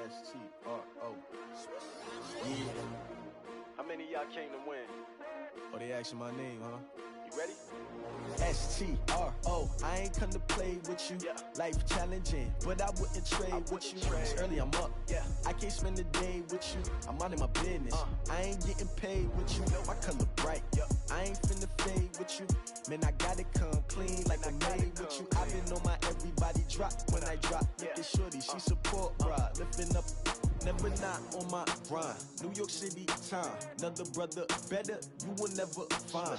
S-T-R-O. Yeah. How many of y'all came to win? Oh, they asking my name, huh? You ready? S-T-R-O. I ain't come to play with you. Yeah. Life challenging, but I wouldn't trade with you. It's early, I'm up. Yeah. I can't spend the day with you. I'm out of my business. I ain't getting paid with you. My color bright. Yep. I ain't finna fade with you. Man, I gotta come clean like I made with you. I've been on my everybody drop when I drop. Look at shorty, she support ride. Lifting up, never not on my grind. New York City time. Another brother better, you will never find.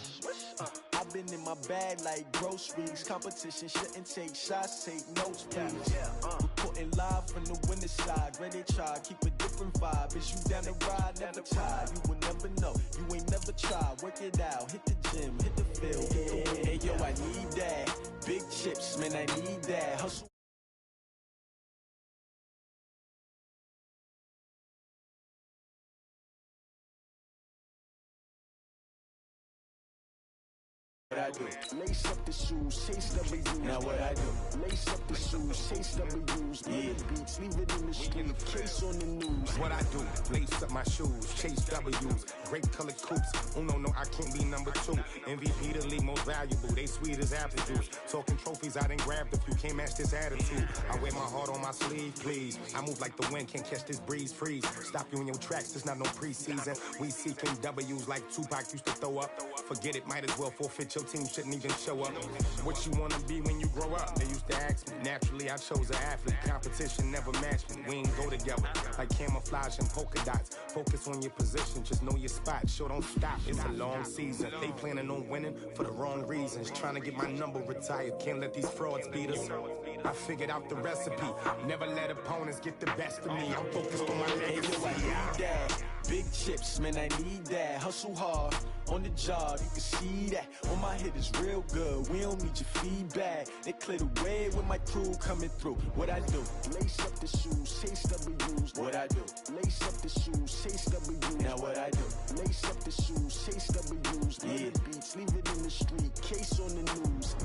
I've been in my bag like groceries. Competition shouldn't take shots, take notes, please. Reporting live from the winning side. Ready to try, keep a different vibe. Is you down the ride, never tired. You will never know, you ain't never tried. Work it out, hit the gym, hit the field, hit the win. Hey yo, I need that. Big chips, man, I need that. Hustle. What I do? Lace up the shoes, chase W's. Now what I do? Lace up the shoes, chase W's. Yeah. Beats, leave it in the street, case on the news. What I do? Lace up my shoes, chase W's. Great colored coops. Oh no, I can't be number 2. MVP the league most valuable. They sweet as apple juice. Talking trophies, I done grabbed a few. Can't match this attitude. I wear my heart on my sleeve, please. I move like the wind, can't catch this breeze. Freeze. Stop you in your tracks. It's not no preseason. We seeking W's like Tupac used to throw up. Forget it, might as well forfeit. Your team shouldn't even show up. What you wanna be when you grow up? They used to ask me. Naturally, I chose an athlete. Competition never matched me. We ain't go together like camouflage and polka dots. Focus on your position, just know your spot. Sure, don't stop. It's a long season. They planning on winning for the wrong reasons. Trying to get my number retired. Can't let these frauds beat us. I figured out the recipe. Never let opponents get the best of me. I'm focused on my legacy. I need that. Big chips, man, I need that. Hustle hard on the job, you can see that. On my hit is real good. We don't need your feedback. They clear the way with my crew coming through. What I do? Lace up the shoes, chase W's. What I do? Lace up the shoes, chase W's. Now what I do? Lace up the shoes, chase W's. Yeah. Beats, leave it in the street, case on the news.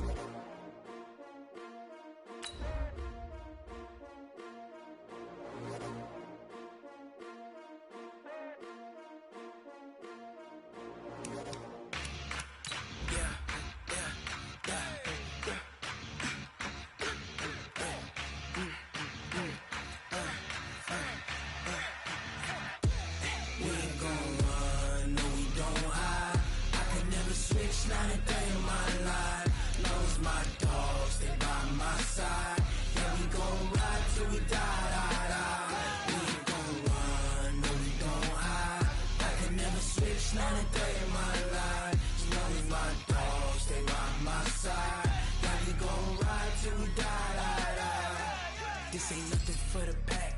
This ain't nothing for the pack.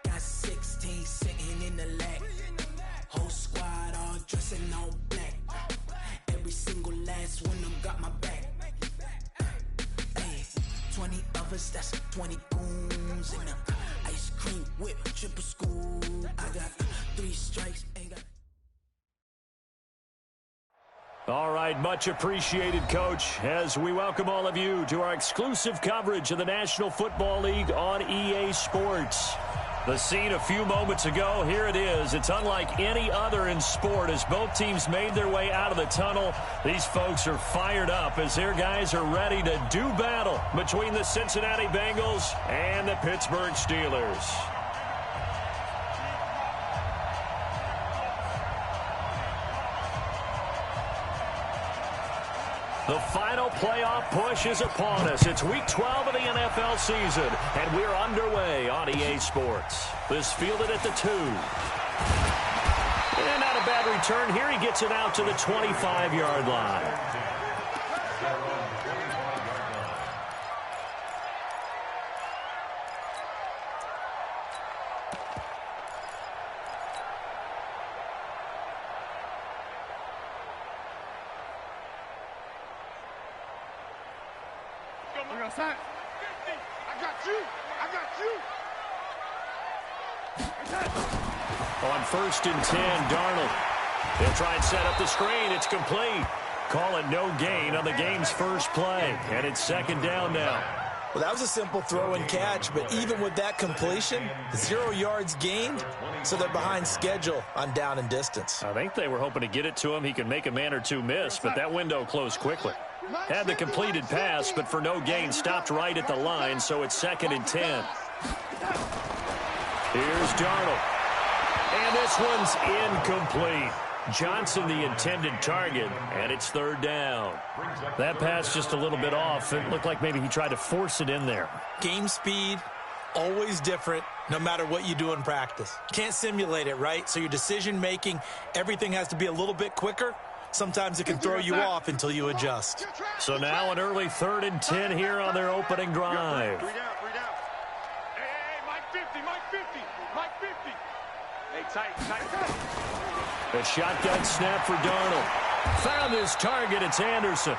Got 16 sitting in the lap. Whole squad all dressing all black. Every single last one of them got my back. Hey, 20 of us, that's 20 goons. And ice cream whip, triple scoop. I got 3 strikes, ain't got. All right, much appreciated, Coach, as we welcome all of you to our exclusive coverage of the National Football League on EA Sports. The scene a few moments ago, here it is. It's unlike any other in sport as both teams made their way out of the tunnel. These folks are fired up as their guys are ready to do battle between the Cincinnati Bengals and the Pittsburgh Steelers. The final playoff push is upon us. It's week 12 of the NFL season, and we're underway on EA Sports. This fielded at the 2. And not a bad return here. He gets it out to the 25-yard line. I got you. On 1st and 10, Darnold. They'll try and set up the screen. It's complete. Call it no gain on the game's first play, and it's second down now. Well, that was a simple throw and catch, but even with that completion, 0 yards gained, so they're behind schedule on down and distance. I think they were hoping to get it to him. He could make a man or two miss, but that window closed quickly. Had the completed pass, but for no gain, stopped right at the line, so it's 2nd and 10. Here's Darnold. And this one's incomplete. Johnson the intended target, and it's 3rd down. That pass just a little bit off. It looked like maybe he tried to force it in there. Game speed, always different, no matter what you do in practice. Can't simulate it, right? So your decision-making, everything has to be a little bit quicker. Sometimes it can throw you off until you adjust. So now an early 3rd and 10 here on their opening drive. 3 down. Hey, Mike 50, Mike 50, Mike 50. Hey, tight. A shotgun snap for Darnold. Found his target. It's Anderson.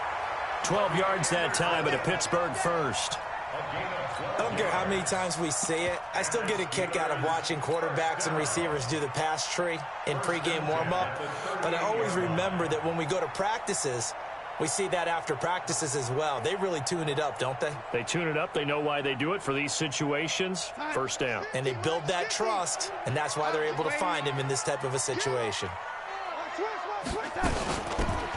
12 yards that time, but a Pittsburgh first. I don't care how many times we see it. I still get a kick out of watching quarterbacks and receivers do the pass tree in pregame warm-up. But I always remember that when we go to practices, we see that after practices as well. They really tune it up, don't they? They tune it up. They know why they do it for these situations. First down. And they build that trust, and that's why they're able to find him in this type of a situation.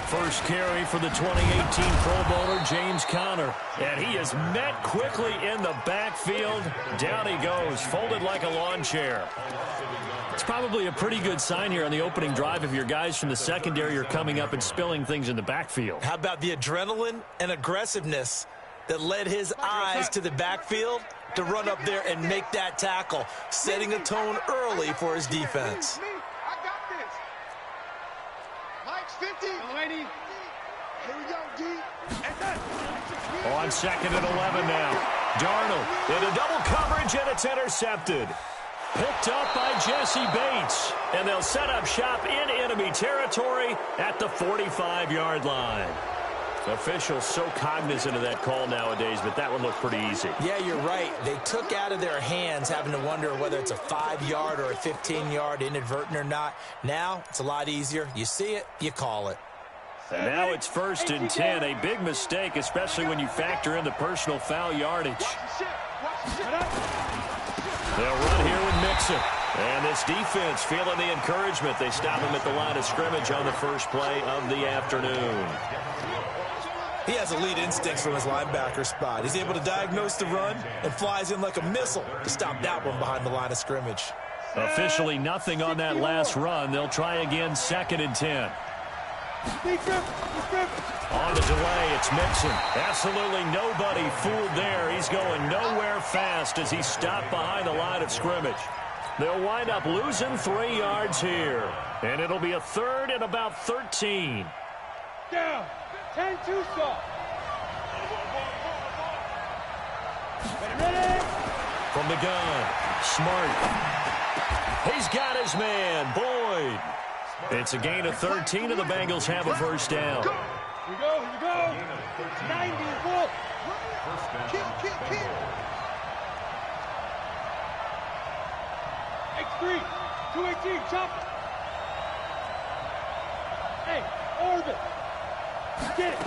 First carry for the 2018 Pro Bowler, James Conner. And he is met quickly in the backfield. Down he goes, folded like a lawn chair. It's probably a pretty good sign here on the opening drive if your guys from the secondary are coming up and spilling things in the backfield. How about the adrenaline and aggressiveness that led his eyes to the backfield to run up there and make that tackle, setting a tone early for his defense. I got this. Mike's 50. Lady. Here we go, D. On 2nd and 11 now. Darnold into double coverage, and it's intercepted. Picked up by Jesse Bates. And they'll set up shop in enemy territory at the 45-yard line. Officials so cognizant of that call nowadays, but that one looked pretty easy. Yeah, you're right. They took out of their hands having to wonder whether it's a 5-yard or a 15-yard inadvertent or not. Now, it's a lot easier. You see it, you call it. And now it's 1st and 10. A big mistake, especially when you factor in the personal foul yardage. They'll run here with Mixon. And this defense feeling the encouragement. They stop him at the line of scrimmage on the first play of the afternoon. He has elite instincts from his linebacker spot. He's able to diagnose the run and flies in like a missile to stop that one behind the line of scrimmage. Officially nothing on that last run. They'll try again 2nd and 10. On the delay, it's Mixon. Absolutely nobody fooled there. He's going nowhere fast as he stopped behind the line of scrimmage. They'll wind up losing 3 yards here. And it'll be a 3rd and about 13. Down. 10-2 stop. Ready? From the gun, Smart. He's got his man, Boyd. It's a gain of 13, and the Bengals have a first down. Here we go. 94. Kill. X3, 218, chop. Hey, orbit. Get it.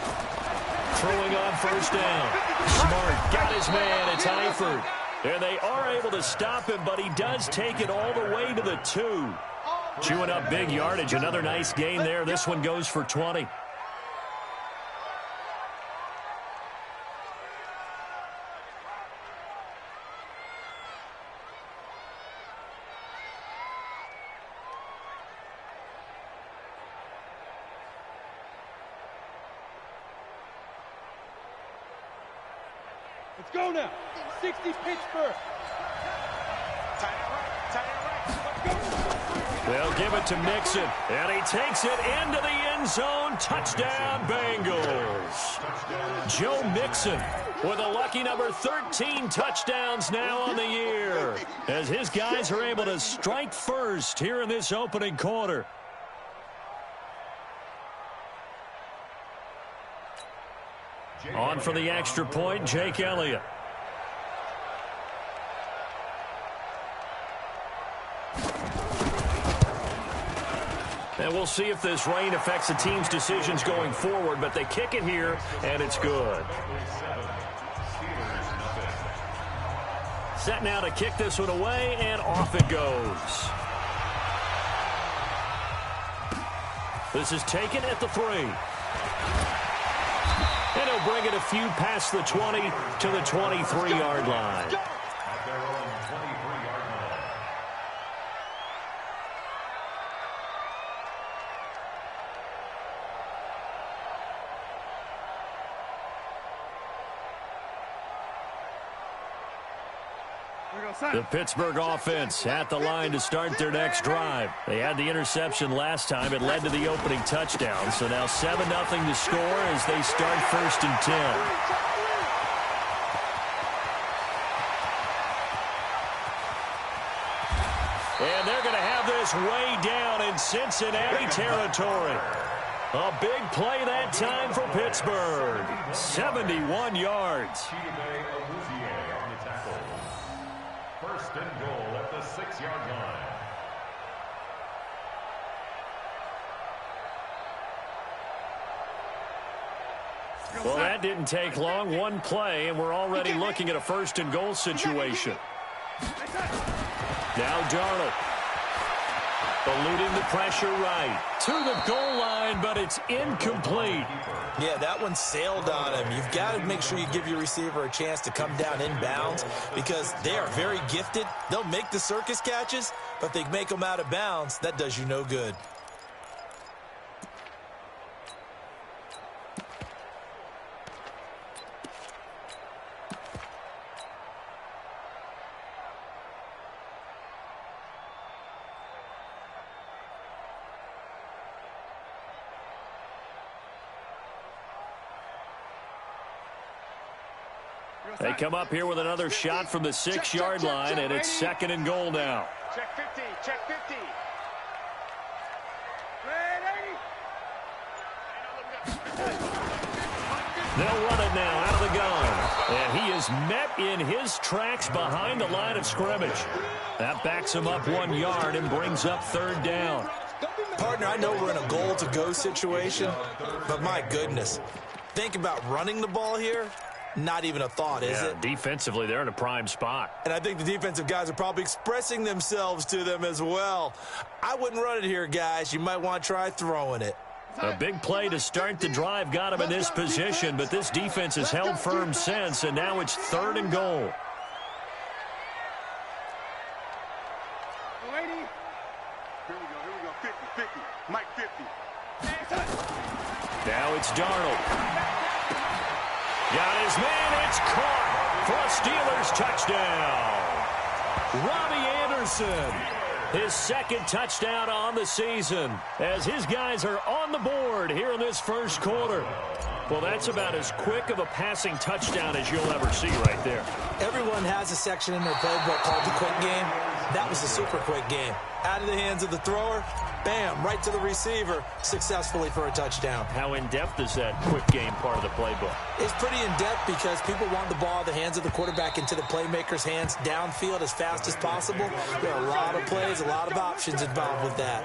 Throwing on first down. Smart got his man. It's Eifert. And they are able to stop him, but he does take it all the way to the 2. Chewing up big yardage. Another nice gain there. This one goes for 20. Let's go now. 60 Pittsburgh. They'll give it to Mixon, and he takes it into the end zone. Touchdown, Bengals. Joe Mixon with a lucky number 13 touchdowns now on the year, as his guys are able to strike first here in this opening quarter. On for the extra point, Jake Elliott. And we'll see if this rain affects the team's decisions going forward, but they kick it here, and it's good. Set now to kick this one away, and off it goes. This is taken at the 3. And he'll bring it a few past the 20 to the 23-yard line. The Pittsburgh offense at the line to start their next drive. They had the interception last time. It led to the opening touchdown. So now 7-0 to score as they start 1st and 10. And they're going to have this way down in Cincinnati territory. A big play that time for Pittsburgh. 71 yards. First and goal at the 6-yard line. Well, that didn't take long. One play, and we're already looking at a 1st and goal situation. Now Darnold. Eluding the pressure right. To the goal line, but it's incomplete. Yeah, that one sailed on him. You've got to make sure you give your receiver a chance to come down inbounds because they are very gifted. They'll make the circus catches, but if they make them out of bounds, that does you no good. They come up here with another shot from the 6-yard line, and it's 2nd and goal now. Check 50, check 50. They'll run it now out of the gun. And he is met in his tracks behind the line of scrimmage. That backs him up 1 yard and brings up 3rd down. Partner, I know we're in a goal-to-go situation, but my goodness, think about running the ball here. Not even a thought, is it? Defensively, they're in a prime spot. And I think the defensive guys are probably expressing themselves to them as well. I wouldn't run it here, guys. You might want to try throwing it. A big play to start the drive got him in this position, but this defense has held firm since, and now it's 3rd and goal. Here we go, 50, 50, Mike 50. Now it's Darnold. Got his man, it's caught for a Steelers touchdown. Robbie Anderson, his 2nd touchdown on the season, as his guys are on the board here in this 1st quarter. Well, that's about as quick of a passing touchdown as you'll ever see right there. Everyone has a section in their playbook called the quick game. That was a super quick game. Out of the hands of the thrower, bam, right to the receiver, successfully for a touchdown. How in-depth is that quick game part of the playbook? It's pretty in-depth because people want the ball out of the hands of the quarterback into the playmaker's hands downfield as fast as possible. There are a lot of plays, a lot of options involved with that.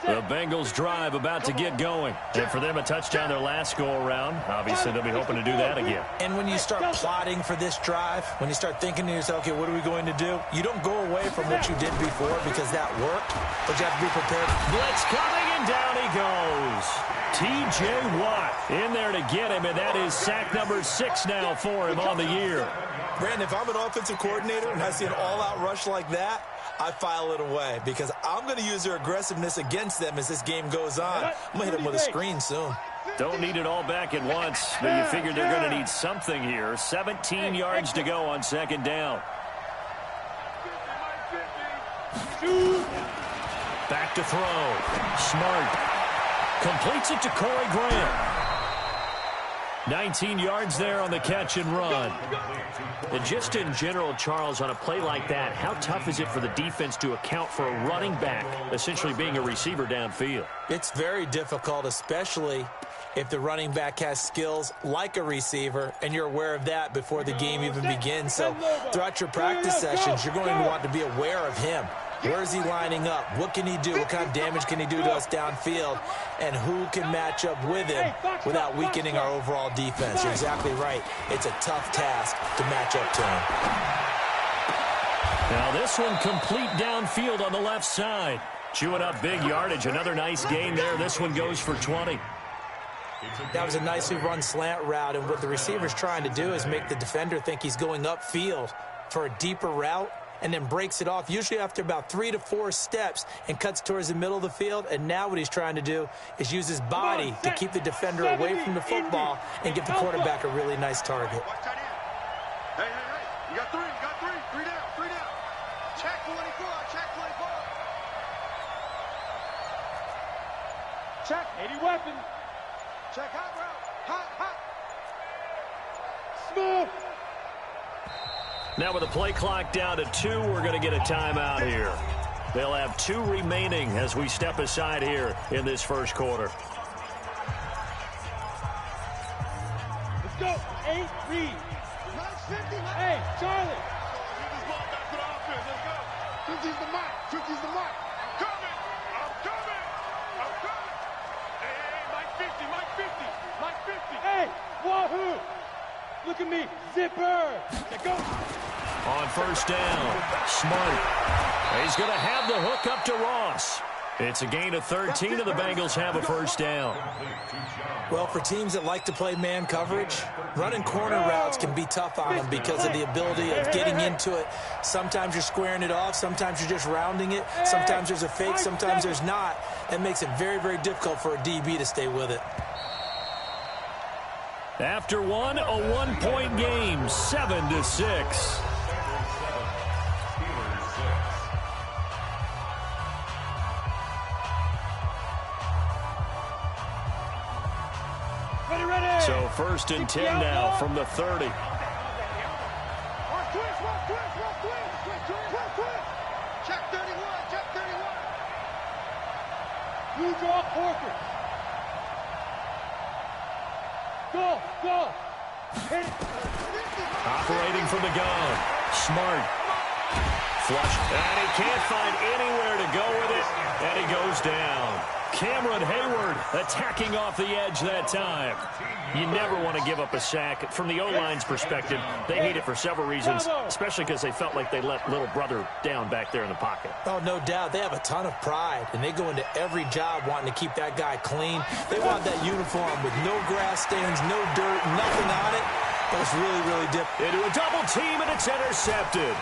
The Bengals drive about to get going. And for them, a touchdown their last go-around. Obviously, they'll be hoping to do that again. And when you start plotting for this drive, when you start thinking to yourself, okay, what are we going to do? You don't go away from what you did before because that worked, but you have to be prepared. Blitz coming, and down he goes. T.J. Watt in there to get him, and that is sack number 6 now for him on the year. Brandon, if I'm an offensive coordinator and I see an all-out rush like that, I file it away because I'm going to use their aggressiveness against them as this game goes on. I'm going to hit them with a screen soon. Don't need it all back at once, but you figure they're going to need something here. 17 yards to go on 2nd down. Back to throw. Smart. Completes it to Corey Graham. 19 yards there on the catch and run. And just in general, Charles, on a play like that, how tough is it for the defense to account for a running back essentially being a receiver downfield? It's very difficult, especially if the running back has skills like a receiver, and you're aware of that before the game even begins. So throughout your practice sessions, you're going to want to be aware of him. Where is he lining up? What can he do? What kind of damage can he do to us downfield? And who can match up with him without weakening our overall defense? You're exactly right. It's a tough task to match up to him. Now this one complete downfield on the left side. Chewing up big yardage. Another nice gain there. This one goes for 20. That was a nicely run slant route, and what the receiver's trying to do is make the defender think he's going upfield for a deeper route, and then breaks it off, usually after about 3 to 4 steps, and cuts towards the middle of the field. And now what he's trying to do is use his body to keep the defender away from the football and give the quarterback a really nice target. Hey, you got three, three down. Check 24, check 24. Check, 80 weapon. Check hot route, hot. Smooth. Now with the play clock down to 2, we're going to get a timeout here. They'll have 2 remaining as we step aside here in this first quarter. Let's go. 8 read. Hey, Charlie. Get this ball back to the offense. Let's go. 50's the mark. I'm coming. Hey, Mike 50. Hey, wahoo. Look at me. Zipper. Let's go. On first down, Smart. He's going to have the hook up to Ross. It's a gain of 13, and the Bengals have a first down. Well, for teams that like to play man coverage, running corner routes can be tough on them because of the ability of getting into it. Sometimes you're squaring it off. Sometimes you're just rounding it. Sometimes there's a fake. Sometimes there's not. That makes it very, very difficult for a DB to stay with it. After one, a 1-point game, 7-6. So first and 10 now from the 30. Check 31. You draw Porker. Go. Hit it. Operating from the gun. Smart. Flush. And he can't find anywhere to go with it. And he goes down. Cameron Hayward attacking off the edge that time. You never want to give up a sack. From the O-line's perspective, they hate it for several reasons, especially because they felt like they let little brother down back there in the pocket. Oh, no doubt. They have a ton of pride, and they go into every job wanting to keep that guy clean. They want that uniform with no grass stains, no dirt, nothing on it. But it's really, really difficult. Into a double team, and it's intercepted.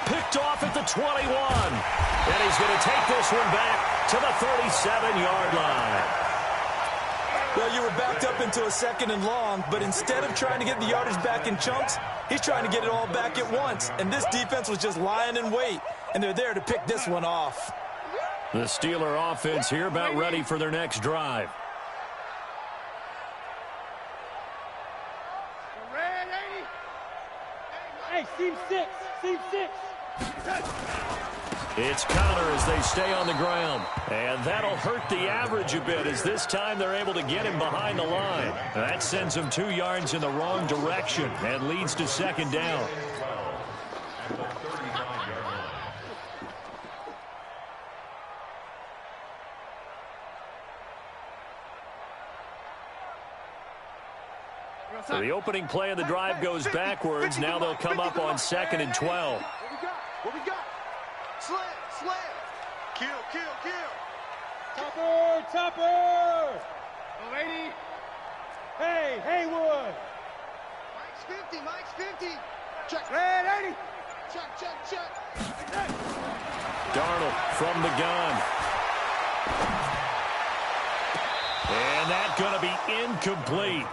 Picked off at the 21. And he's going to take this one back to the 37-yard line. Well, you were backed up into a 2nd and long, but instead of trying to get the yardage back in chunks, he's trying to get it all back at once. And this defense was just lying in wait, and they're there to pick this one off. The Steeler offense here about ready for their next drive. Red 80. Hey, seam 6. It's Connor as they stay on the ground. And that'll hurt the average a bit as this time they're able to get him behind the line. That sends him 2 yards in the wrong direction and leads to 2nd down. So the opening play of the drive goes backwards. Now they'll come up on 2nd and 12. What we got? Slam. Kill. Topper. 80. Hey, Haywood. Mike's 50. Check. Red 80. Check. Darnold from the gun. And that's going to be incomplete.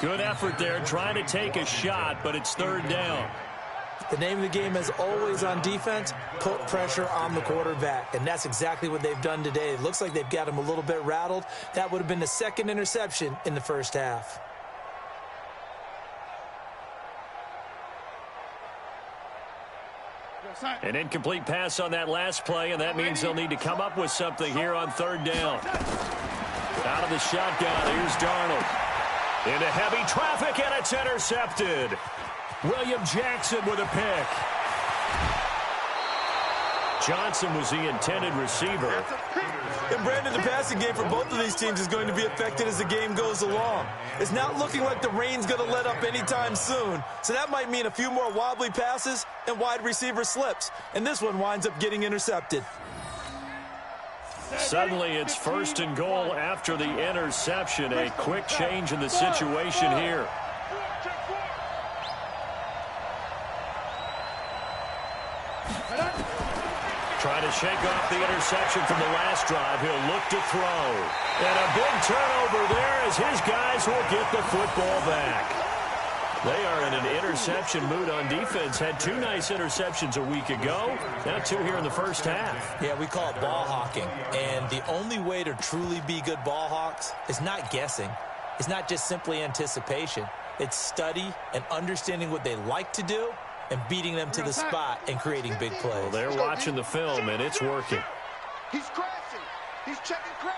Good effort there, trying to take a shot, but it's 3rd down. The name of the game is always on defense, put pressure on the quarterback. And that's exactly what they've done today. It looks like they've got him a little bit rattled. That would have been the 2nd interception in the first half. An incomplete pass on that last play, and that means they'll need to come up with something here on third down. Out of the shotgun, here's Darnold. Into heavy traffic, and it's intercepted. William Jackson with a pick. Johnson was the intended receiver. And Brandon, the passing game for both of these teams is going to be affected as the game goes along. It's not looking like the rain's going to let up anytime soon, so that might mean a few more wobbly passes and wide receiver slips, and this one winds up getting intercepted. Suddenly it's first and goal after the interception. A quick change in the situation here. Trying to shake off the interception from the last drive. He'll look to throw. And a big turnover there as his guys will get the football back. They are in an interception mood on defense. Had 2 nice interceptions a week ago. Now 2 here in the first half. Yeah, we call it ball hawking. And the only way to truly be good ball hawks is not guessing. It's not just simply anticipation. It's study and understanding what they like to do and beating them to the spot and creating big plays. Well, they're watching the film, and it's working. He's crashing. He's checking crash.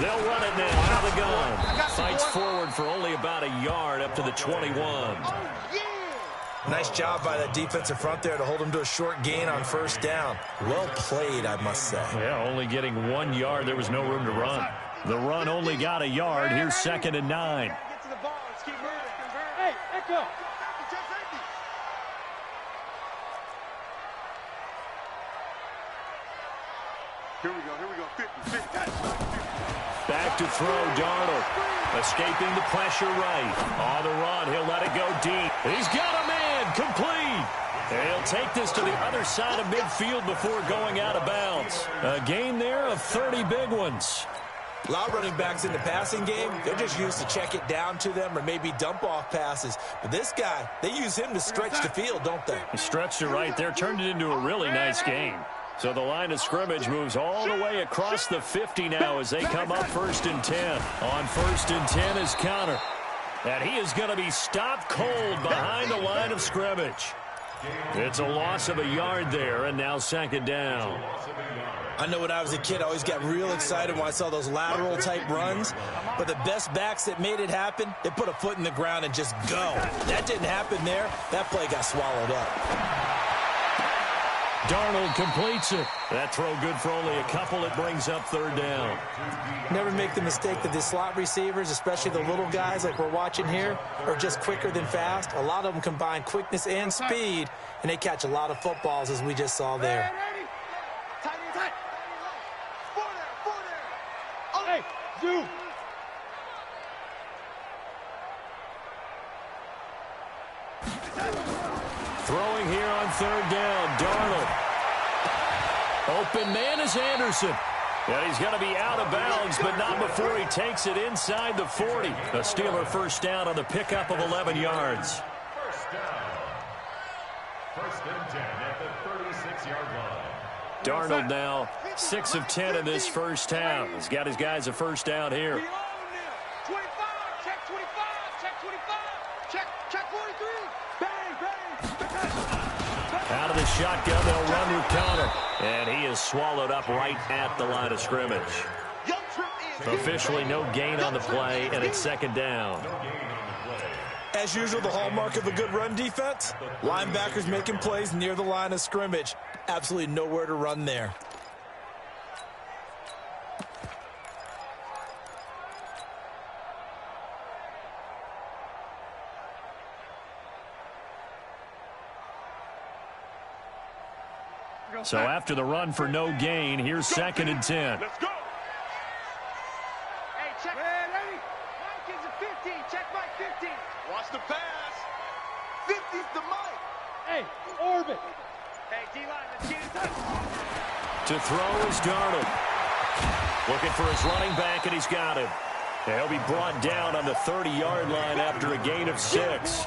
They'll run it now out of the gun. Fights forward for only about a yard up to the 21. Nice job by that defensive front there to hold him to a short gain on first down. Well played, I must say. Yeah, only getting 1 yard. There was no room to run. The run only got a yard. Here's 2nd and 9. Get to the ball. Let's keep moving. Hey, Echo. Here we go. 50. Back to throw, Darnold. Escaping the pressure right. On the run, he'll let it go deep. He's got a man, complete. And he'll take this to the other side of midfield before going out of bounds. A gain there of 30 big ones. A lot of running backs in the passing game, they're just used to check it down to them or maybe dump off passes. But this guy, they use him to stretch the field, don't they? He stretched it right there, turned it into a really nice game. So the line of scrimmage moves all the way across the 50 now as they come up 1st and 10. On 1st and 10 is Connor. And he is going to be stopped cold behind the line of scrimmage. It's a loss of a yard there, and now 2nd down. I know when I was a kid, I always got real excited when I saw those lateral-type runs. But the best backs that made it happen, they put a foot in the ground and just go. That didn't happen there. That play got swallowed up. Darnold completes it. That throw good for only a couple. It brings up 3rd down. Never make the mistake that the slot receivers, especially the little guys like we're watching here, are just quicker than fast. A lot of them combine quickness and speed, and they catch a lot of footballs, as we just saw there. Tight. Four there. Hey, zoom. Throwing here on 3rd down, Darnold. Open man is Anderson. And he's going to be out of bounds, but not before he takes it inside the 40. The Steeler first down on the pickup of 11 yards. First down. 1st and 10 at the 36-yard line. Darnold now 6 of 10 in this first half. He's got his guys a first down here. 25, check 25, check 25, check 43. Out of the shotgun, they'll run with Connor. And he is swallowed up right at the line of scrimmage. Officially no gain on the play, and it's 2nd down. As usual, the hallmark of a good run defense, linebackers making plays near the line of scrimmage. Absolutely nowhere to run there. So after the run for no gain, here's 2nd and 10. Let's go. Hey, check. Ready? Mike is a 15. Check Mike 15. Watch the pass. 50's the Mike. Hey, orbit. Hey, D-line, let's get it done. To throw is Darnold. Looking for his running back, and he's got him. He'll be brought down on the 30-yard line after a gain of 6.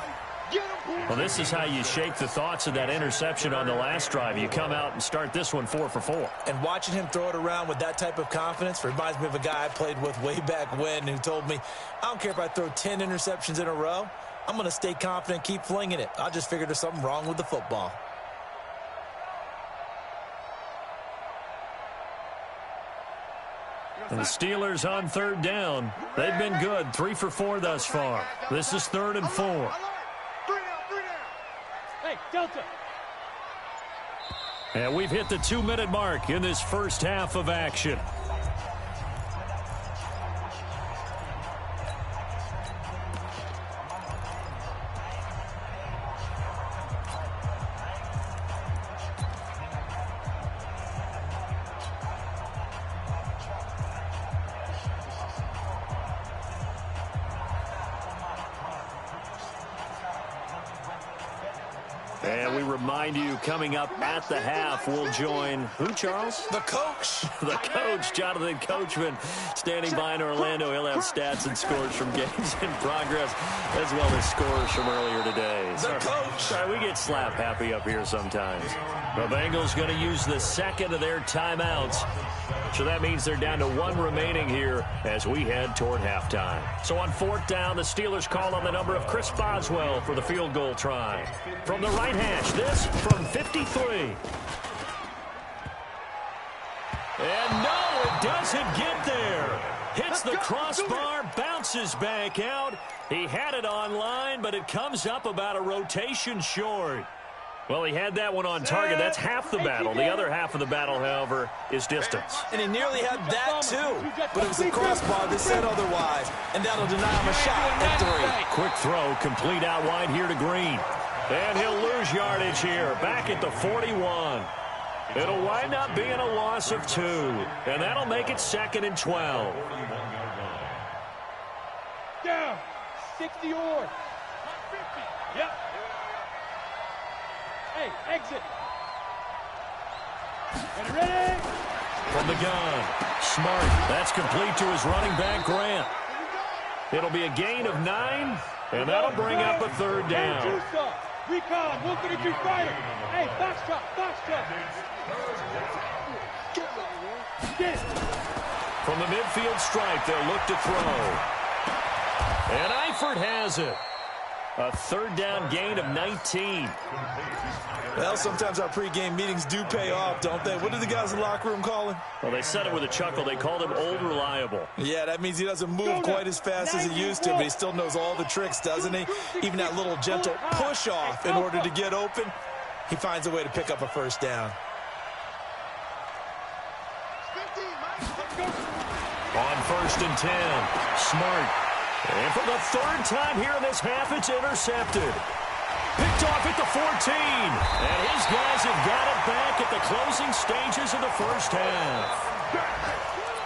Well, this is how you shake the thoughts of that interception on the last drive. You come out and start this one 4 for 4. And watching him throw it around with that type of confidence reminds me of a guy I played with way back when who told me, I don't care if I throw 10 interceptions in a row. I'm going to stay confident, keep flinging it. I just figured there's something wrong with the football. And the Steelers on 3rd down. They've been good, 3 for 4 thus far. This is 3rd and 4. Hey, Delta. And we've hit the 2-minute mark in this first half of action. And we remind you, coming up at the half, we'll join who, Charles? The coach. The coach, Jonathan Coachman, standing by in Orlando. He'll have stats and scores from games in progress, as well as scores from earlier today. The coach. Sorry, we get slap happy up here sometimes. The Bengals going to use the second of their timeouts. So that means they're down to 1 remaining here as we head toward halftime. So on 4th down, the Steelers call on the number of Chris Boswell for the field goal try. From the right hash, this from 53. And no, it doesn't get there. Hits the crossbar, bounces back out. He had it on line, but it comes up about a rotation short. Well, he had that one on target. That's half the battle. The other half of the battle, however, is distance. And he nearly had that, too. But it was the crossbar that said otherwise. And that'll deny him a shot at 3. Quick throw, complete out wide here to Green. And he'll lose yardage here, back at the 41. It'll wind up being a loss of 2. And that'll make it 2nd and 12. Down. 60 or. Yep. Hey, exit. Ready? From the gun, Smart. That's complete to his running back, Grant. It'll be a gain of 9, and that'll bring up a 3rd down. Recon, 133 fighter. Hey, box drop. Get it. From the midfield stripe, they'll look to throw. And Eifert has it. A 3rd down gain of 19. Well, sometimes our pregame meetings do pay off, don't they? What did the guys in the locker room call him? Well, they said it with a chuckle. They called him Old Reliable. Yeah, that means he doesn't move quite as fast as he used to, but he still knows all the tricks, doesn't he? Even that little gentle push-off in order to get open, he finds a way to pick up a 1st down. On 1st and 10, Smart. And for the 3rd time here in this half, it's intercepted. Picked off at the 14. And his guys have got it back at the closing stages of the first half.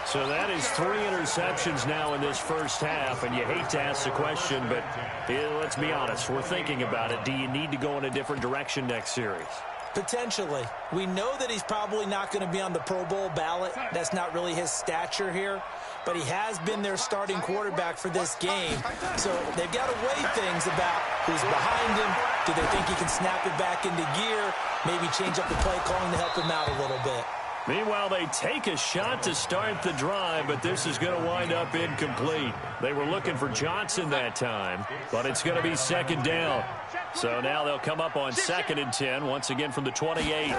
So that is 3 interceptions now in this first half. And you hate to ask the question, but let's be honest. We're thinking about it. Do you need to go in a different direction next series? Potentially. We know that he's probably not going to be on the Pro Bowl ballot. That's not really his stature here. But he has been their starting quarterback for this game. So they've got to weigh things about who's behind him. Do they think he can snap it back into gear? Maybe change up the play calling to help him out a little bit. Meanwhile, they take a shot to start the drive, but this is going to wind up incomplete. They were looking for Johnson that time, but it's going to be 2nd down. So now they'll come up on 2nd and 10, once again from the 28.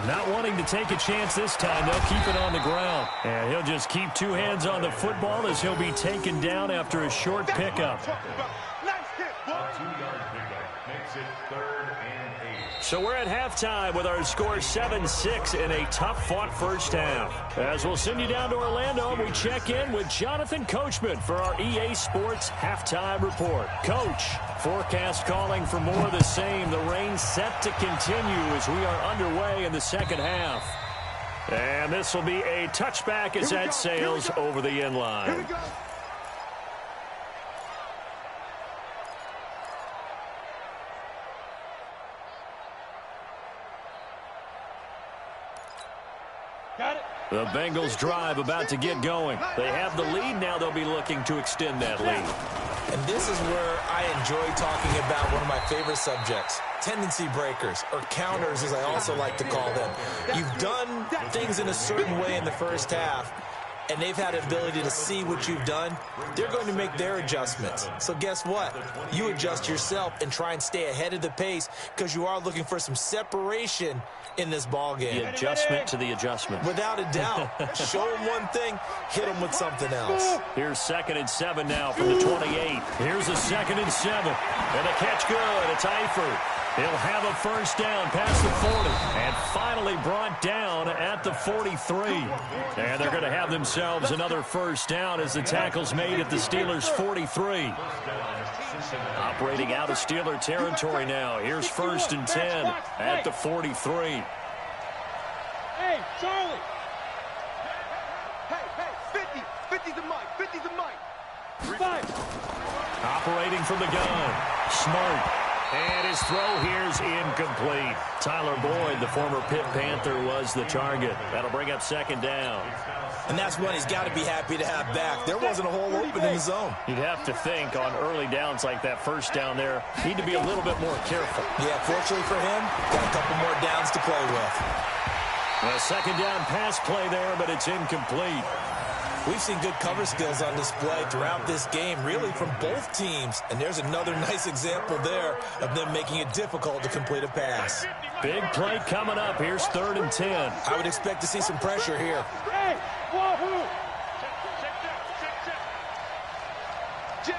Not wanting to take a chance this time, they'll keep it on the ground. And he'll just keep 2 hands on the football as he'll be taken down after a short pickup. So we're at halftime with our score 7-6 in a tough-fought first half. As we'll send you down to Orlando, we check in with Jonathan Coachman for our EA Sports Halftime Report. Coach, forecast calling for more of the same. The rain set to continue as we are underway in the second half. And this will be a touchback as that sails over the end line. The Bengals drive about to get going. They have the lead. Now they'll be looking to extend that lead. And this is where I enjoy talking about one of my favorite subjects, tendency breakers, or counters as I also like to call them. You've done things in a certain way in the first half, and they've had an ability to see what you've done. They're going to make their adjustments. So guess what? You adjust yourself and try and stay ahead of the pace because you are looking for some separation in this ball game. The adjustment to the adjustment. Without a doubt. Show them one thing, hit them with something else. Here's 2nd and 7 now from the 28. Here's a 2nd and 7. And the catch good. It's Eifert. He'll have a first down past the 40. And finally brought down at the 43. And they're going to have themselves another first down as the tackle's made at the Steelers' 43. Operating out of Steeler territory now. Here's 1st and 10 at the 43. Hey, Charlie. Hey, 50's the mic. 50's the mic. 5. Operating from the gun. Smart. And his throw here's incomplete. Tyler Boyd, the former Pitt Panther, was the target. That'll bring up 2nd down. And that's one he's got to be happy to have back. There wasn't a hole open in the zone. You'd have to think on early downs like that first down there, need to be a little bit more careful. Yeah, fortunately for him, got a couple more downs to play with. A 2nd down pass play there, but it's incomplete. We've seen good cover skills on display throughout this game, really from both teams. And there's another nice example there of them making it difficult to complete a pass. Big play coming up. Here's 3rd and 10. I would expect to see some pressure here. Hey, wahoo! Jim.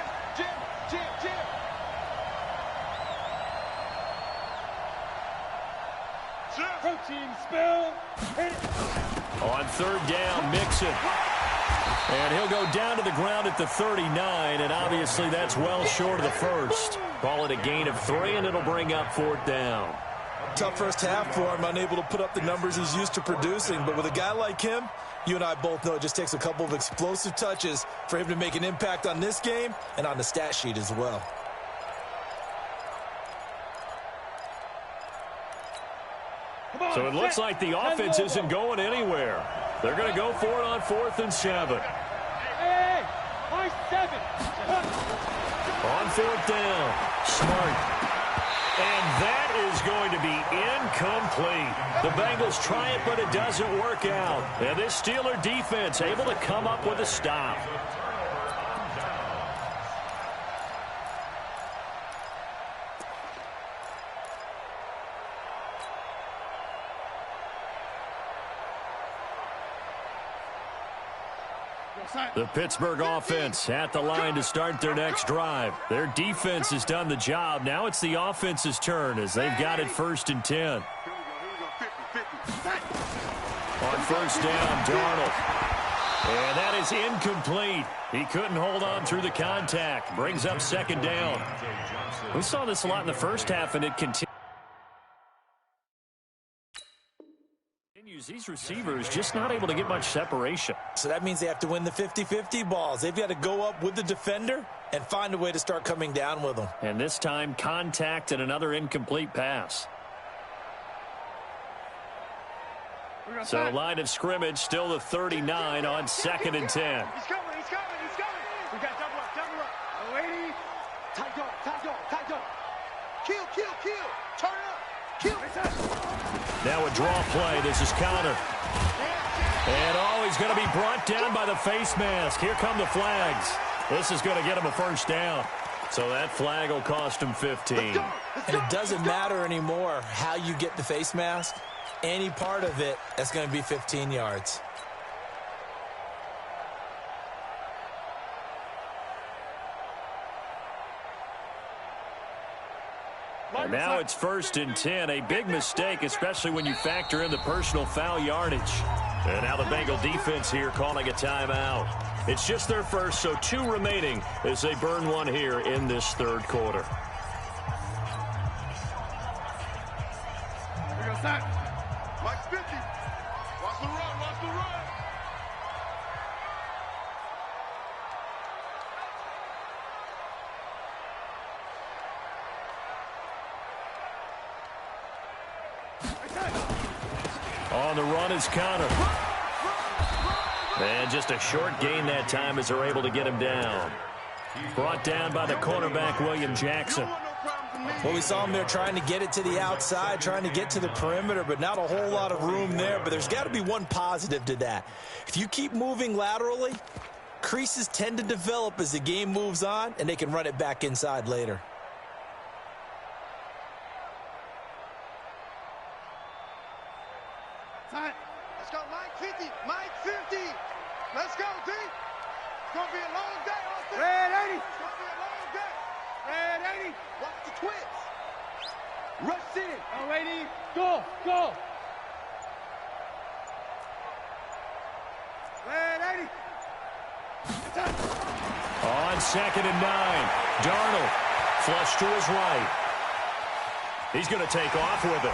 Protein spill. Hit it. On 3rd down, Mixon. And he'll go down to the ground at the 39, and obviously that's well short of the first. Call it a gain of 3, and it'll bring up 4th down. Tough first half for him, unable to put up the numbers he's used to producing. But with a guy like him, you and I both know it just takes a couple of explosive touches for him to make an impact on this game and on the stat sheet as well. So it looks like the offense isn't going anywhere. They're going to go for it on 4th and 7. Hey, my 7. On 4th down, Smart. And that is going to be incomplete. The Bengals try it, but it doesn't work out. And this Steeler defense able to come up with a stop. The Pittsburgh offense at the line to start their next drive. Their defense has done the job. Now it's the offense's turn as they've got it 1st and 10. On 1st down, Darnold. And that is incomplete. He couldn't hold on through the contact. Brings up 2nd down. We saw this a lot in the first half, and it continues. These receivers just not able to get much separation. So that means they have to win the 50-50 balls. They've got to go up with the defender and find a way to start coming down with them. And this time, contact and another incomplete pass. So line of scrimmage, still the 39 on 2nd and 10. He's coming. We got double up. Lady, tight dog. Kill. Turn up. Kill. Now a draw play. This is counter. And he's going to be brought down by the face mask. Here come the flags. This is going to get him a first down. So that flag will cost him 15. And it doesn't matter anymore how you get the face mask. Any part of it, that's going to be 15 yards. And now it's 1st and 10. A big mistake, especially when you factor in the personal foul yardage. And now the Bengal defense here calling a timeout. It's just their first, so 2 remaining as they burn one here in this 3rd quarter. We go sack. Mike 50. Watch the run. On the run is Connor. And just a short gain that time as they're able to get him down. Brought down by the cornerback, William Jackson. Well, we saw him there trying to get it to the outside, trying to get to the perimeter, but not a whole lot of room there. But there's got to be one positive to that. If you keep moving laterally, creases tend to develop as the game moves on, and they can run it back inside later. Let's go, Mike 50. Mike 50. Let's go, D. It's going to be a long day, Austin. Red 80. It's going to be a long day. Red 80. Watch the twins. Rush in. All righty. Go. Go. Red 80. On 2nd and 9. Darnold flush to his right. He's going to take off with it.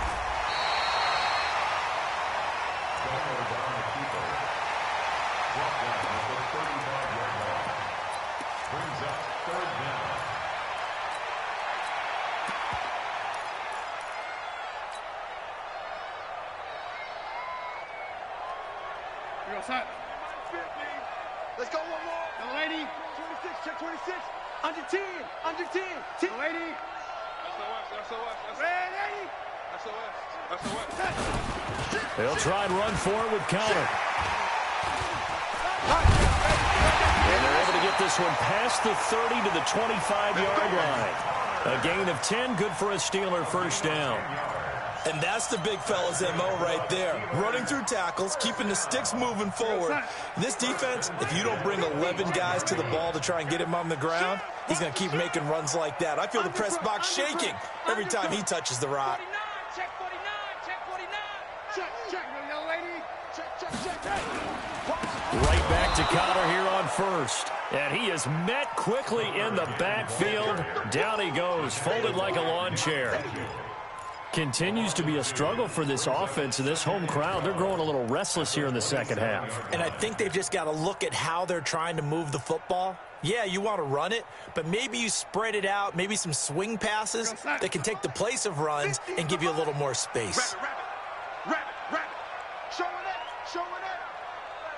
Brings up 3rd down. Here goes Hut. Let's go one more. The lady. 26, check 26. Under 10. Under 10. The lady. SOS. Red 80. SOS. They'll try and run forward with Connor. And they're able to get this one past the 30 to the 25-yard line. A gain of 10, good for a Steeler first down. And that's the big fella's MO right there. Running through tackles, keeping the sticks moving forward. This defense, if you don't bring 11 guys to the ball to try and get him on the ground, he's going to keep making runs like that. I feel the press box shaking every time he touches the rock. Check 49. Check 49. Check. Young lady. Check. Right back to Connor here on 1st. And he is met quickly in the backfield. Down he goes, folded like a lawn chair. Continues to be a struggle for this offense and this home crowd. They're growing a little restless here in the second half. And I think they've just got to look at how they're trying to move the football. Yeah, you want to run it, but maybe you spread it out, maybe some swing passes that can take the place of runs and give you a little more space. Rabbit. Showing it.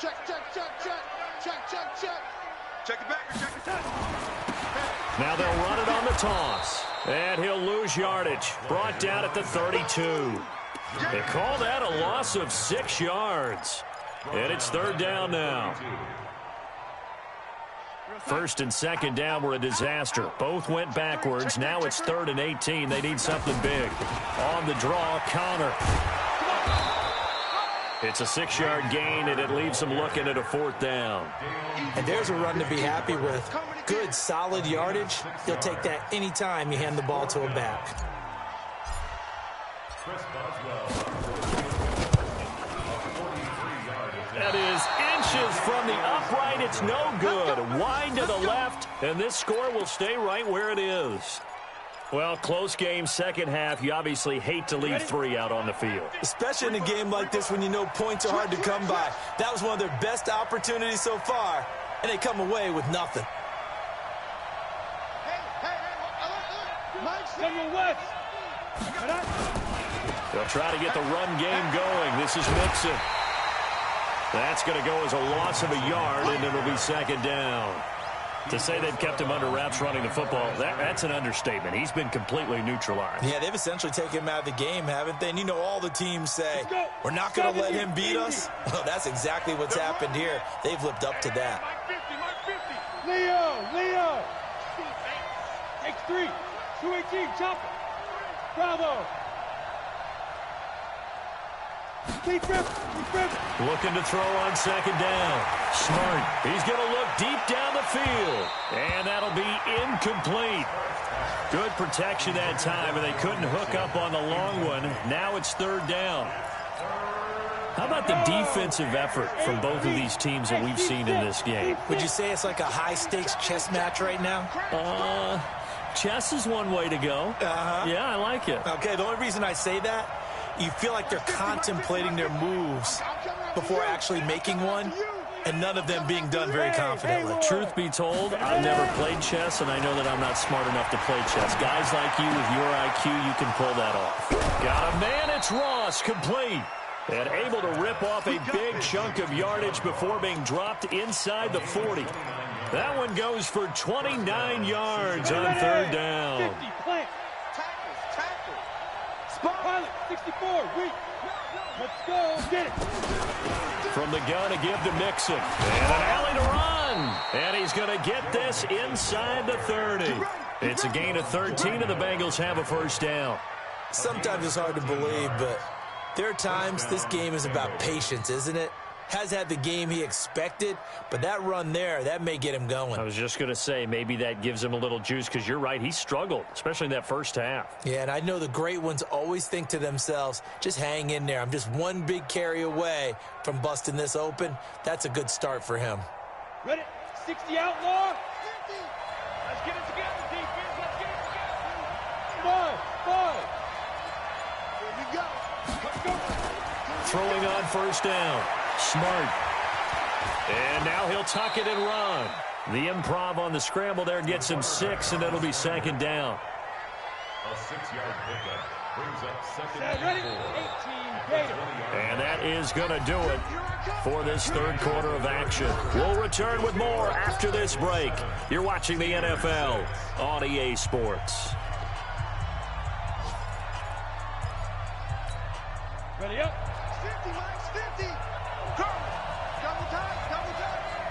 Check. Check it back. Check it. Now they'll run it on the toss. And he'll lose yardage. Brought down at the 32. They call that a loss of 6 yards. And it's 3rd down now. 1st and 2nd down were a disaster. Both went backwards. Now it's 3rd and 18. They need something big. On the draw, Connor. It's a 6-yard gain, and it leaves them looking at a 4th down. And there's a run to be happy with. Good, solid yardage. You'll take that anytime you hand the ball to a back. That is inches from the upright. It's no good. Wide to the left, and this score will stay right where it is. Well, close game, second half. You obviously hate to leave 3 out on the field. Especially in a game like this when you know points are hard to come by. That was one of their best opportunities so far, and they come away with nothing. They'll try to get the run game going. This is Mixon. That's going to go as a loss of a yard, and it'll be 2nd down. To say they've kept him under wraps running the football, that's an understatement. He's been completely neutralized. Yeah, they've essentially taken him out of the game, haven't they? And you know all the teams say, we're not going to let him beat us. Well, that's exactly what's happened here. They've lived up to that. Leo. X3. 218. Chopper. Bravo. Looking to throw on 2nd down. Smart. He's going to look deep down the field. And that'll be incomplete. Good protection that time, and they couldn't hook up on the long one. Now it's 3rd down. How about the defensive effort from both of these teams that we've seen in this game? Would you say it's like a high-stakes chess match right now? Chess is one way to go. Yeah, I like it. Okay, the only reason I say that, you feel like they're contemplating their moves before actually making one, and none of them being done very confidently. Truth be told, I've never played chess, and I know that I'm not smart enough to play chess. Guys like you with your IQ, you can pull that off. Got a man, it's Ross, complete. And able to rip off a big chunk of yardage before being dropped inside the 40. That one goes for 29 yards on third down. 50, plant. Tackle. Spot. Pilot, 64, weak. Let's go. Get it. From the gun, a give to Mixon. And an alley to run. And he's going to get this inside the 30. It's a gain of 13, and the Bengals have a first down. Sometimes it's hard to believe, but there are times this game is about patience, isn't it? Has had the game he expected, but that run there, that may get him going. I was just going to say, maybe that gives him a little juice, because you're right, he struggled, especially in that first half. Yeah, and I know the great ones always think to themselves, just hang in there. I'm just one big carry away from busting this open. That's a good start for him. Ready? 60 outlaw. 50. Let's get it together, defense. Let's get it together. 5. Here we go. Let's go. Throwing on first down. Smart. And now he'll tuck it and run. The improv on the scramble there gets him 6, and it'll be second down. A 6-yard pickup brings up second and Ready? 4. 18 Gator. And that is going to do it for this third quarter of action. We'll return with more after this break. You're watching the NFL on EA Sports. Ready up. 50, Mike's 50. Double time.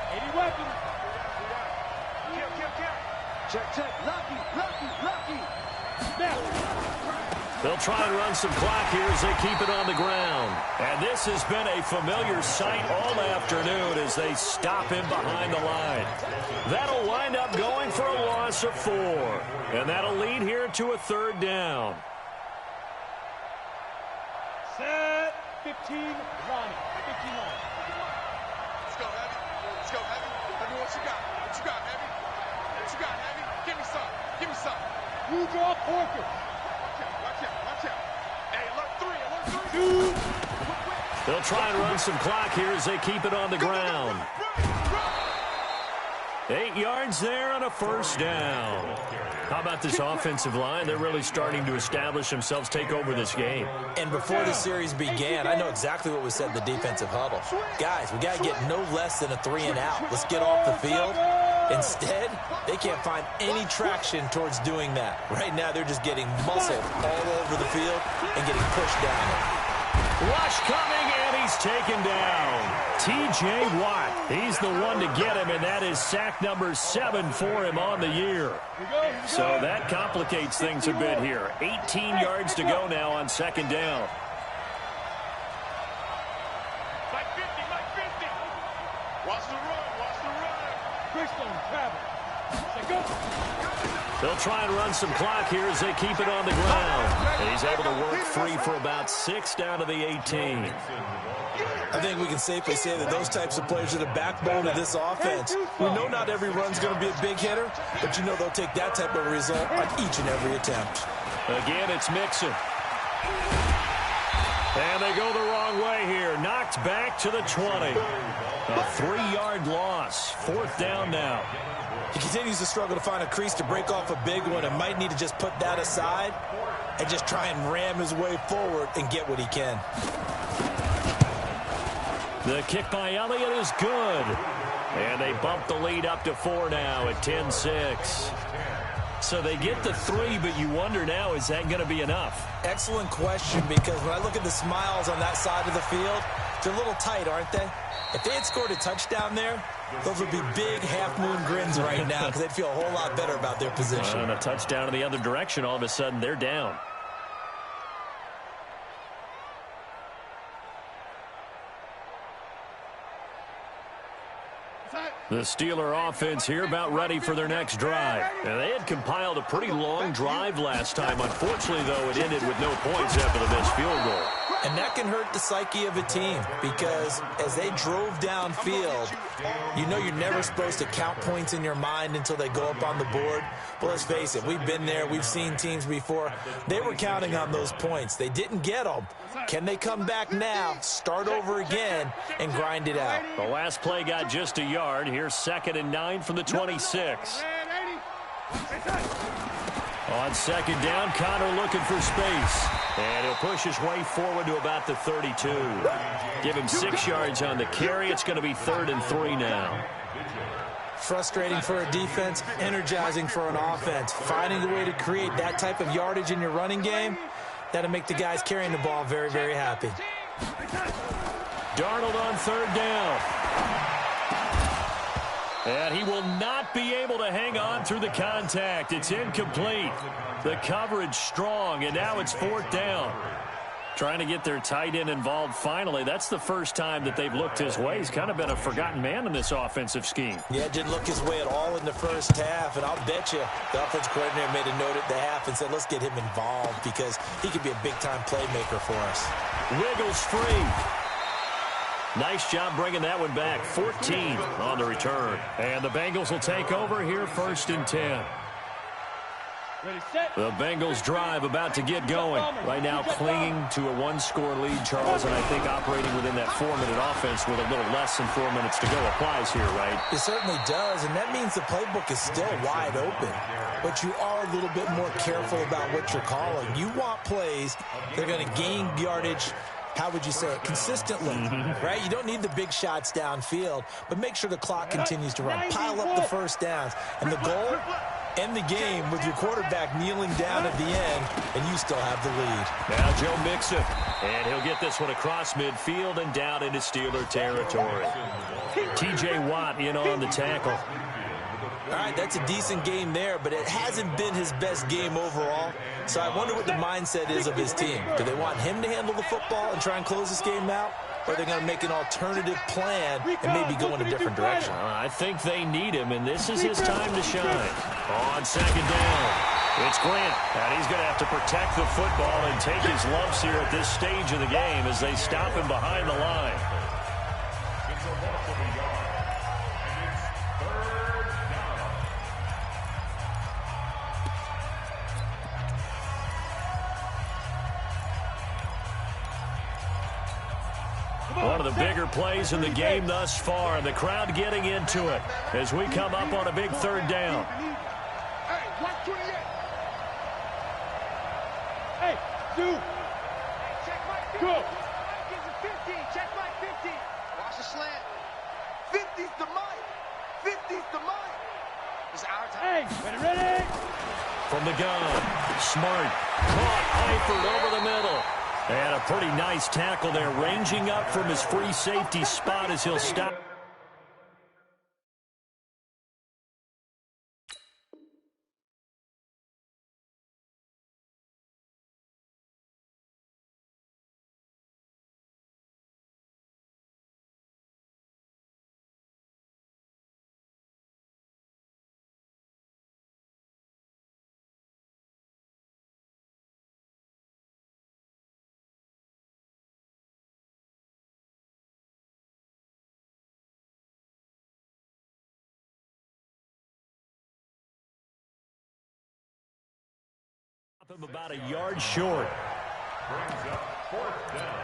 80 weapons. Kill. Check. Lucky. Snap. They'll try and run some clock here as they keep it on the ground. And this has been a familiar sight all afternoon as they stop him behind the line. That'll wind up going for a loss of 4. And that'll lead here to a third down. Set. 15, Ronnie. 15 line. Let's go, Heavy. Heavy, what you got, Heavy? Give me some. You draw Corker. Watch out. Hey, alert 3. 2. They'll try and run some clock here as they keep it on the ground. 8 yards there on a first down. How about this offensive line? They're really starting to establish themselves, take over this game. And before the series began, I know exactly what we said in the defensive huddle. Guys, we got to get no less than a 3 and out. Let's get off the field. Instead, they can't find any traction towards doing that. Right now, they're just getting muscled all over the field and getting pushed down. Rush coming, and he's taken down. T.J. Watt, he's the one to get him, and that is sack number 7 for him on the year. So that complicates things a bit here. 18 yards to go now on second down. Mike 50. Watch the run. Christian travel. Go. They'll try and run some clock here as they keep it on the ground. And he's able to work free for about 6 down to the 18. I think we can safely say that those types of players are the backbone of this offense. We know not every run's going to be a big hitter, but you know they'll take that type of result on each and every attempt. Again, it's Mixon. And they go the wrong way here. Knocked back to the 20. A 3-yard loss. Fourth down now. He continues to struggle to find a crease to break off a big one and might need to just put that aside and just try and ram his way forward and get what he can. The kick by Elliott is good. And they bump the lead up to 4 now at 10-6. So they get the 3, but you wonder now, is that going to be enough? Excellent question, because when I look at the smiles on that side of the field, they're a little tight, aren't they? If they had scored a touchdown there, those would be big half-moon grins right now because they'd feel a whole lot better about their position. And a touchdown in the other direction, all of a sudden they're down. The Steeler offense here about ready for their next drive. And they had compiled a pretty long drive last time. Unfortunately, though, it ended with no points after the missed field goal. And that can hurt the psyche of a team because as they drove downfield, you know you're never supposed to count points in your mind until they go up on the board. But let's face it, we've been there. We've seen teams before. They were counting on those points. They didn't get them. Can they come back now, start over again, and grind it out? The last play got just a yard. Here's 2nd and 9 from the 26. On second down, Connor looking for space. And he'll push his way forward to about the 32. Give him 6 yards on the carry. It's going to be 3rd and 3 now. Frustrating for a defense, energizing for an offense. Finding a way to create that type of yardage in your running game, that'll make the guys carrying the ball very, very happy. Darnold on third down. And he will not be able to hang on through the contact. It's incomplete. The coverage strong, and now it's fourth down. Trying to get their tight end involved finally. That's the first time that they've looked his way. He's kind of been a forgotten man in this offensive scheme. Yeah, didn't look his way at all in the first half, and I'll bet you the offensive coordinator made a note at the half and said, let's get him involved because he could be a big-time playmaker for us. Wiggles free. Nice job bringing that one back. 14 on the return. And the Bengals will take over here, 1st and 10. The Bengals drive about to get going. Right now clinging to a one-score lead, Charles, and I think operating within that 4-minute offense with a little less than 4 minutes to go applies here, right? It certainly does, and that means the playbook is still wide open. But you are a little bit more careful about what you're calling. You want plays that are going to gain yardage, how would you say it, consistently, right? You don't need the big shots downfield, but make sure the clock continues to run. Pile up the first downs. And the goal, end the game with your quarterback kneeling down at the end, and you still have the lead. Now Joe Mixon, and he'll get this one across midfield and down into Steeler territory. T.J. Watt in on the tackle. All right, that's a decent game there, but it hasn't been his best game overall. So I wonder what the mindset is of his team. Do they want him to handle the football and try and close this game out? Or are they going to make an alternative plan and maybe go in a different direction? I think they need him, and this is his time to shine. On second down, it's Grant, and he's going to have to protect the football and take his lumps here at this stage of the game as they stop him behind the line. One of the bigger plays in the game thus far, and the crowd getting into it as we come up on a big third down. Hey, 128. Hey, dude. Check my 50. Go. Mike is a 15. Check my 50. Watch the slant. 50's the Mike. 50's the Mike. It's our time. Hey, ready? From the gun, Smart caught Eifert over the middle. And a pretty nice tackle there, ranging up from his free safety spot as he'll stop. Him about a yard short. Brings up 4th down.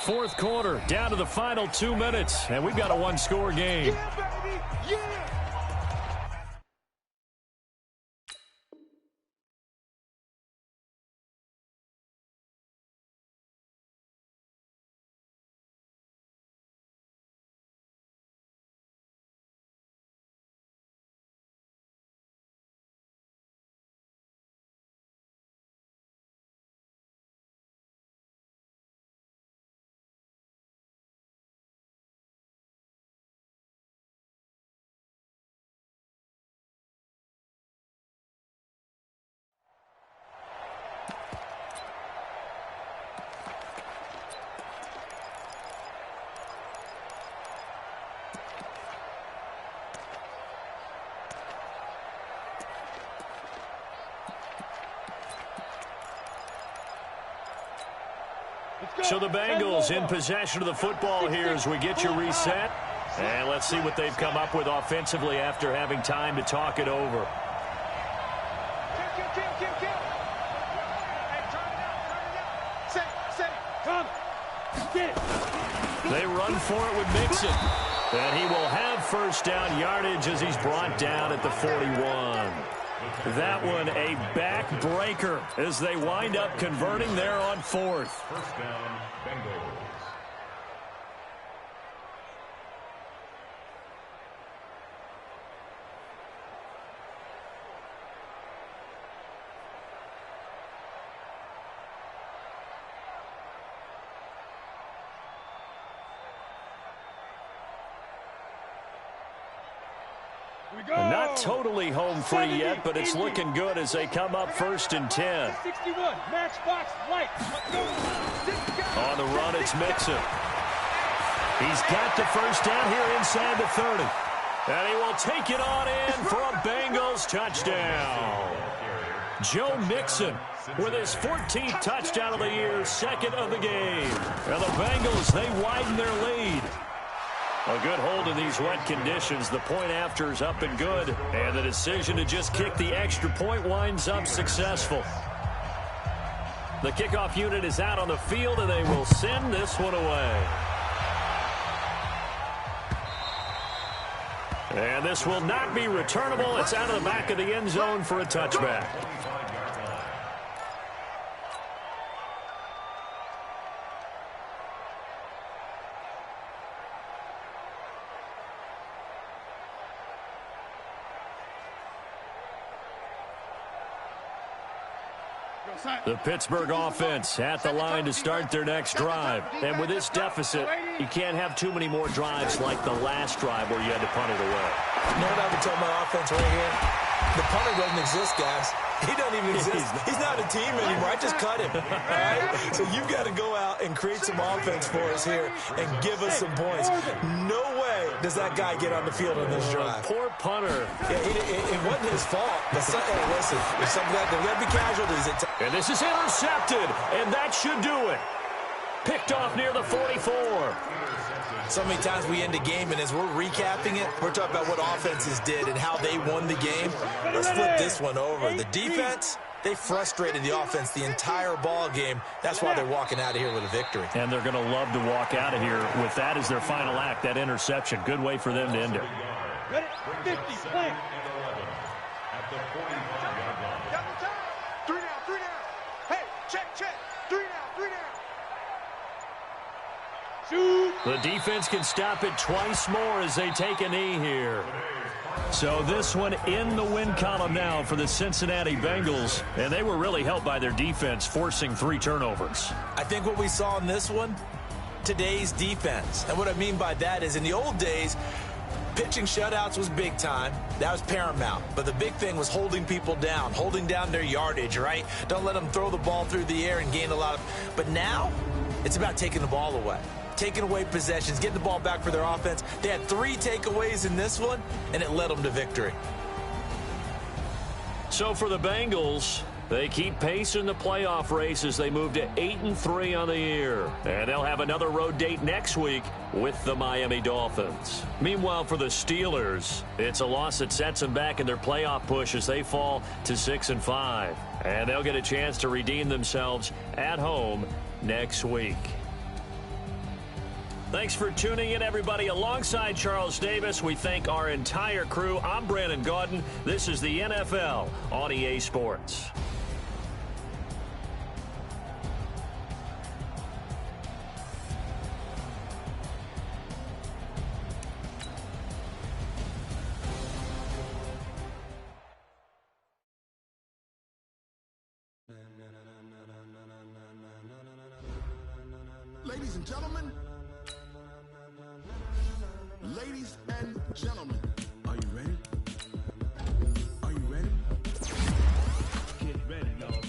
Fourth quarter, down to the final 2 minutes, and we've got a one-score game. Yeah, baby. Yeah. So the Bengals in possession of the football here as we get you reset. And let's see what they've come up with offensively after having time to talk it over. They run for it with Mixon. And he will have first down yardage as he's brought down at the 41. That one a backbreaker as they wind up converting there on fourth. First down, Bengals. Not totally home free yet, but it's looking good as they come up 1st and 10. 61, matchbox, light. On the run, it's Mixon. He's got the first down here inside the 30. And he will take it on in for a Bengals touchdown. Joe Mixon with his 14th touchdown of the year, 2nd of the game. And the Bengals, they widen their lead. A good hold in these wet conditions. The point after is up and good. And the decision to just kick the extra point winds up successful. The kickoff unit is out on the field, and they will send this one away. And this will not be returnable. It's out of the back of the end zone for a touchback. The Pittsburgh offense at the line to start their next drive. And with this deficit, you can't have too many more drives like the last drive where you had to punt it away. You know what I would tell my offense right here? The punter doesn't exist, guys. He doesn't even exist. He's not a team anymore. I just cut him. All right? So you've got to go out and create some offense for us here and give us some points. No way does that guy get on the field on this drive. Poor punter. Yeah, it wasn't his fault. But hey, listen, there's got to be casualties. And this is intercepted, and that should do it. Picked off near the 44. So many times we end a game, and as we're recapping it, we're talking about what offenses did and how they won the game. Let's flip this one over. The defense, they frustrated the offense the entire ball game. That's why they're walking out of here with a victory. And they're going to love to walk out of here with that as their final act, that interception. Good way for them to end it. Ready? 50, play. At the 45-yard line. Double time. 3 down. Hey, check. 3 down. Shoot. The defense can stop it twice more as they take a knee here. So this one in the win column now for the Cincinnati Bengals. And they were really helped by their defense, forcing 3 turnovers. I think what we saw in this one, today's defense. And what I mean by that is in the old days, pitching shutouts was big time. That was paramount. But the big thing was holding people down, holding down their yardage, right? Don't let them throw the ball through the air and gain a lot of... But now, it's about taking the ball away. Taking away possessions, getting the ball back for their offense. They had 3 takeaways in this one, and it led them to victory. So for the Bengals, they keep pace in the playoff race as they move to 8-3 on the year. And they'll have another road date next week with the Miami Dolphins. Meanwhile, for the Steelers, it's a loss that sets them back in their playoff push as they fall to 6-5. And they'll get a chance to redeem themselves at home next week. Thanks for tuning in, everybody. Alongside Charles Davis, we thank our entire crew. I'm Brandon Gaudin. This is the NFL on EA Sports. Ladies and gentlemen, are you ready? Are you ready? Get ready, y'all.